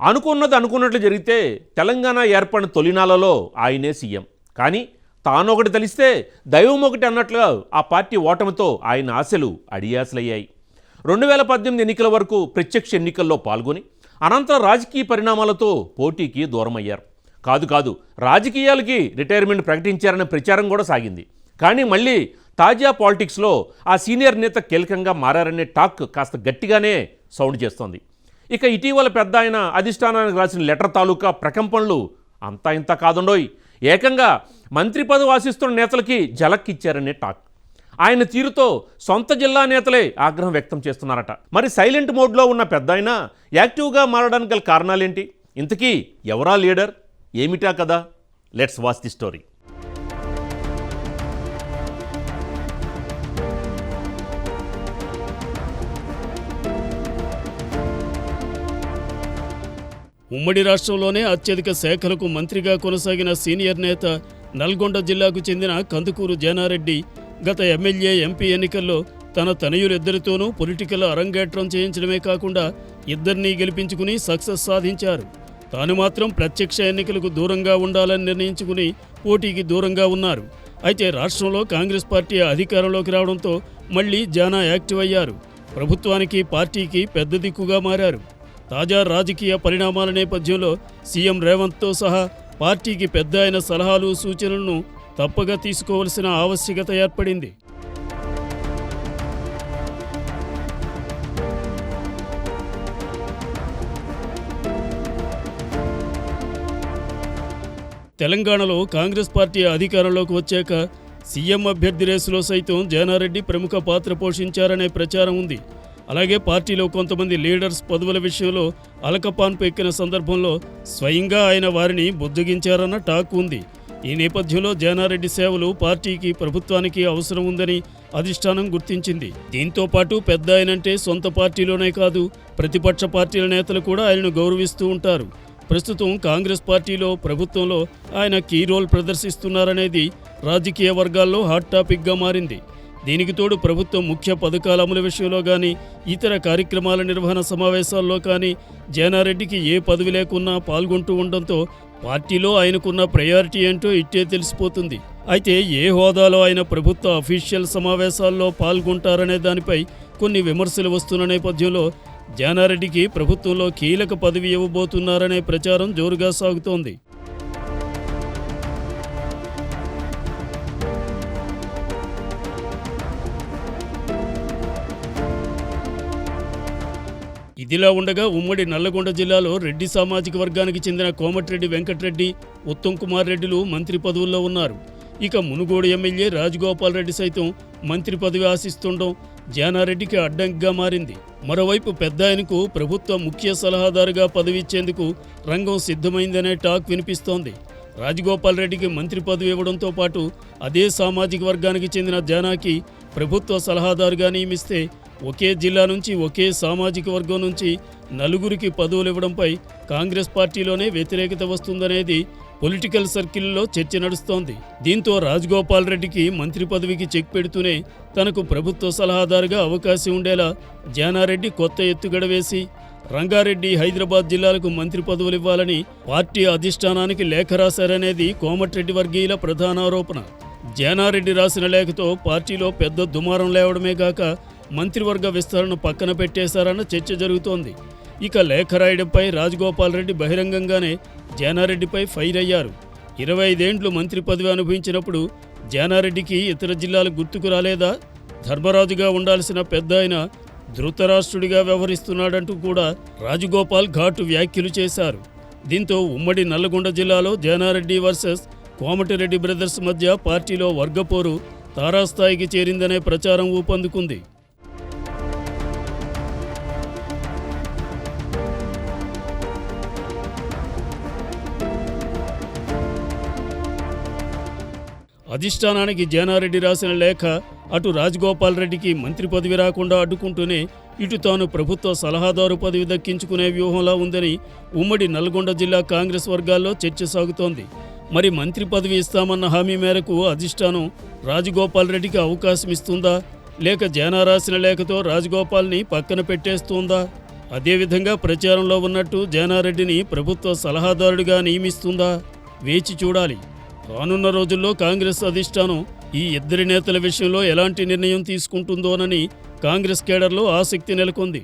అనుకున్నది అనుకున్నట్లు జరిగితే తెలంగాణ ఏర్పడిన తొలినాలలో ఆయనే సీఎం. కానీ తానొకటి తెలిస్తే దైవం ఒకటి అన్నట్లుగా ఆ పార్టీ ఓటమితో ఆయన ఆశలు అడియాసలయ్యాయి. 2018 ఎన్నికల వరకు ప్రత్యక్ష ఎన్నికల్లో పాల్గొని అనంతరం రాజకీయ పరిణామాలతో పోటీకి దూరమయ్యారు. కాదు రాజకీయాలకి రిటైర్మెంట్ ప్రకటించారనే ప్రచారం కూడా సాగింది. కానీ మళ్ళీ తాజా పాలిటిక్స్లో ఆ సీనియర్ నేత కీలకంగా మారారనే టాక్ కాస్త గట్టిగానే సౌండ్ చేస్తోంది. ఇక ఇటీవల పెద్ద ఆయన అధిష్టానానికి రాసిన లెటర్ తాలూకా ప్రకంపనలు అంతా ఇంత కాదుండోయ్. ఏకంగా మంత్రి పదవి ఆశిస్తున్న నేతలకి జలక్కిచ్చారనే టాక్. ఆయన తీరుతో సొంత జిల్లా నేతలే ఆగ్రహం వ్యక్తం చేస్తున్నారట. మరి సైలెంట్ మోడ్లో ఉన్న పెద్ద ఆయన యాక్టివ్గా మారడానికి గల కారణాలేంటి? ఇంతకీ ఎవరా లీడర్? ఏమిటా కదా? Let's watch the story. ఉమ్మడి రాష్ట్రంలోనే అత్యధిక శాఖలకు మంత్రిగా కొనసాగిన సీనియర్ నేత నల్గొండ జిల్లాకు చెందిన కందుకూరు జానారెడ్డి గత ఎమ్మెల్యే ఎంపీ ఎన్నికల్లో తన తనయులిద్దరితోనూ పొలిటికల్ అరంగేట్రం చేయించడమే కాకుండా ఇద్దరినీ గెలిపించుకుని సక్సెస్ సాధించారు. తాను మాత్రం ప్రత్యక్ష ఎన్నికలకు దూరంగా ఉండాలని నిర్ణయించుకుని పోటీకి దూరంగా ఉన్నారు. అయితే రాష్ట్రంలో కాంగ్రెస్ పార్టీ అధికారంలోకి రావడంతో మళ్లీ జానా యాక్టివ్ అయ్యారు. ప్రభుత్వానికి పార్టీకి పెద్ద దిక్కుగా మారారు. తాజా రాజకీయ పరిణామాల నేపథ్యంలో సీఎం రేవంత్తో సహా పార్టీకి పెద్ద అయిన సలహాలు సూచనలను తప్పగా తీసుకోవాల్సిన ఆవశ్యకత ఏర్పడింది. తెలంగాణలో కాంగ్రెస్ పార్టీ అధికారంలోకి వచ్చాక సీఎం అభ్యర్థి రేసులో సైతం జానారెడ్డి ప్రముఖ పాత్ర పోషించారనే ప్రచారం ఉంది. అలాగే పార్టీలో కొంతమంది లీడర్స్ పదవుల విషయంలో అలకపాన్పు ఎక్కిన సందర్భంలో స్వయంగా ఆయన వారిని బుజ్జగించారన్న టాక్ ఉంది. ఈ నేపథ్యంలో జానారెడ్డి సేవలు పార్టీకి ప్రభుత్వానికి అవసరం ఉందని అధిష్టానం గుర్తించింది. దీంతో పాటు పెద్ద ఆయనంటే సొంత పార్టీలోనే కాదు, ప్రతిపక్ష పార్టీల నేతలు కూడా ఆయనను గౌరవిస్తూ ఉంటారు. ప్రస్తుతం కాంగ్రెస్ పార్టీలో ప్రభుత్వంలో ఆయన కీ రోల్ ప్రదర్శిస్తున్నారనేది రాజకీయ వర్గాల్లో హాట్ టాపిక్గా మారింది. దీనికి తోడు ప్రభుత్వం ముఖ్య పథకాల అమలు విషయంలో కానీ ఇతర కార్యక్రమాల నిర్వహణ సమావేశాల్లో కానీ జానారెడ్డికి ఏ పదవి లేకున్నా పాల్గొంటూ ఉండడంతో పార్టీలో ఆయనకున్న ప్రయారిటీ ఏంటో ఇట్టే తెలిసిపోతుంది. అయితే ఏ హోదాలో ఆయన ప్రభుత్వ అఫీషియల్ సమావేశాల్లో పాల్గొంటారనే దానిపై కొన్ని విమర్శలు వస్తున్న నేపథ్యంలో జానారెడ్డికి ప్రభుత్వంలో కీలక పదవి ఇవ్వబోతున్నారనే ప్రచారం జోరుగా సాగుతోంది. ఇదిలా ఉండగా ఉమ్మడి నల్లగొండ జిల్లాలో రెడ్డి సామాజిక వర్గానికి చెందిన కోమటిరెడ్డి వెంకటరెడ్డి, ఉత్తమ్ కుమార్ రెడ్డిలు మంత్రి పదవుల్లో ఉన్నారు. ఇక మునుగోడు ఎమ్మెల్యే రాజగోపాల్ రెడ్డి సైతం మంత్రి పదవి ఆశిస్తుండడం జానారెడ్డికి అడ్డంకిగా మారింది. మరోవైపు పెద్ద ఆయనకు ప్రభుత్వ ముఖ్య సలహాదారుగా పదవి ఇచ్చేందుకు రంగం సిద్ధమైందనే టాక్ వినిపిస్తోంది. రాజగోపాల్ రెడ్డికి మంత్రి పదవి ఇవ్వడంతో పాటు అదే సామాజిక వర్గానికి చెందిన జానాకి ప్రభుత్వ సలహాదారుగా నియమిస్తే ఒకే జిల్లా నుంచి ఒకే సామాజిక వర్గం నుంచి నలుగురికి పదవులు ఇవ్వడంపై కాంగ్రెస్ పార్టీలోనే వ్యతిరేకత వస్తుందనేది పొలిటికల్ సర్కిల్లో చర్చ నడుస్తోంది. దీంతో రాజగోపాల్ రెడ్డికి మంత్రి పదవికి చెక్ పెడుతూనే తనకు ప్రభుత్వ సలహాదారుగా అవకాశం ఉండేలా జానారెడ్డి కొత్త ఎత్తుగడ వేసి రంగారెడ్డి, హైదరాబాద్ జిల్లాలకు మంత్రి పదవులు ఇవ్వాలని పార్టీ అధిష్టానానికి లేఖ రాశారనేది కోమటిరెడ్డి వర్గీయుల ప్రధాన ఆరోపణ. జానారెడ్డి రాసిన లేఖతో పార్టీలో పెద్ద దుమారం లేవడమే గాక మంత్రివర్గ విస్తరణ పక్కన పెట్టేశారన్న చర్చ జరుగుతోంది. ఇక లేఖ రాయడంపై రాజగోపాల్ రెడ్డి బహిరంగంగానే జానారెడ్డిపై ఫైర్ అయ్యారు. 25 ఏండ్లు మంత్రి పదవి అనుభవించినప్పుడు జానారెడ్డికి ఇతర జిల్లాలు గుర్తుకు రాలేదా? ధర్మరాజుగా ఉండాల్సిన పెద్ద ఆయన ధృతరాష్ట్రుడిగా వ్యవహరిస్తున్నాడంటూ కూడా రాజగోపాల్ ఘాటు వ్యాఖ్యలు చేశారు. దీంతో ఉమ్మడి నల్లగొండ జిల్లాలో జానారెడ్డి వర్సెస్ కోమటిరెడ్డి బ్రదర్స్ మధ్య పార్టీలో వర్గపోరు తారాస్థాయికి చేరిందనే ప్రచారం ఊపందుకుంది. అధిష్టానానికి జానారెడ్డి రాసిన లేఖ అటు రాజగోపాల్ రెడ్డికి మంత్రి పదవి రాకుండా అడ్డుకుంటూనే ఇటు తాను ప్రభుత్వ సలహాదారు పదవి దక్కించుకునే వ్యూహంలా ఉందని ఉమ్మడి నల్గొండ జిల్లా కాంగ్రెస్ వర్గాల్లో చర్చ సాగుతోంది. మరి మంత్రి పదవి ఇస్తామన్న హామీ మేరకు అధిష్టానం రాజగోపాల్ రెడ్డికి అవకాశం ఇస్తుందా, లేక జానా రాసిన లేఖతో రాజగోపాల్ని పక్కన పెట్టేస్తుందా? అదేవిధంగా ప్రచారంలో ఉన్నట్టు జానారెడ్డిని ప్రభుత్వ సలహాదారుడిగా నియమిస్తుందా? వేచి చూడాలి. రానున్న రోజుల్లో కాంగ్రెస్ అధిష్టానం ఈ ఇద్దరి నేతల విషయంలో ఎలాంటి నిర్ణయం తీసుకుంటుందోనని కాంగ్రెస్ కేడర్లో ఆసక్తి నెలకొంది.